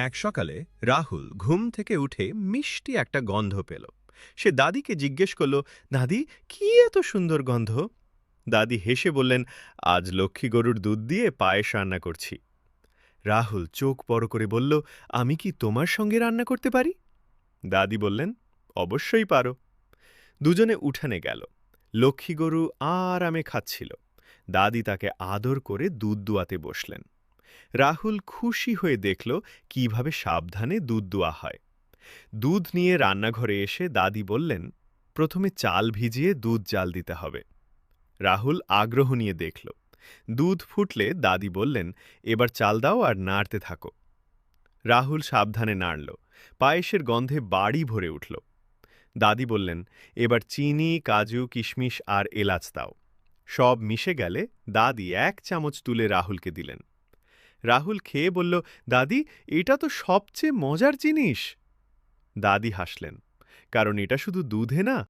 এক সকালে রাহুল ঘুম থেকে উঠে মিষ্টি একটা গন্ধ পেল। সে দাদিকে জিজ্ঞেস করল, দাদি, কি এত সুন্দর গন্ধ? দাদি হেসে বললেন, আজ লক্ষ্মী গরুর দুধ দিয়ে পায়েস রান্না করছি। রাহুল চোখ বড় করে বলল, আমি কি তোমার সঙ্গে রান্না করতে পারি? দাদি বললেন, অবশ্যই পারো। দুজনে উঠানে গেল। লক্ষ্মী গরু আরামে খাচ্ছিল। দাদি তাকে আদর করে দুধ দুয়াতে বসলেন। রাহুল খুশি হয়ে দেখল কিভাবে সাবধানে দুধ দুয়া হয়। দুধ নিয়ে রান্নাঘরে এসে দাদি বললেন, প্রথমে চাল ভিজিয়ে দুধ জাল দিতে হবে। রাহুল আগ্রহ নিয়ে দেখল। দুধ ফুটলে দাদি বললেন, এবার চাল দাও আর নাড়তে থাকো। রাহুল সাবধানে নাড়ল। পায়েসের গন্ধে বাড়ি ভরে উঠল। দাদি বললেন, এবার চিনি, কাজু, কিশমিশ আর এলাচ দাও। সব মিশে গেলে দাদি 1 চামচ তুলে রাহুলকে দিলেন। রাহুল খেয়ে বলল, দাদি, এটা তো সবচেয়ে মজার জিনিস। দাদি হাসলেন, কারণ এটা শুধু দুধে না,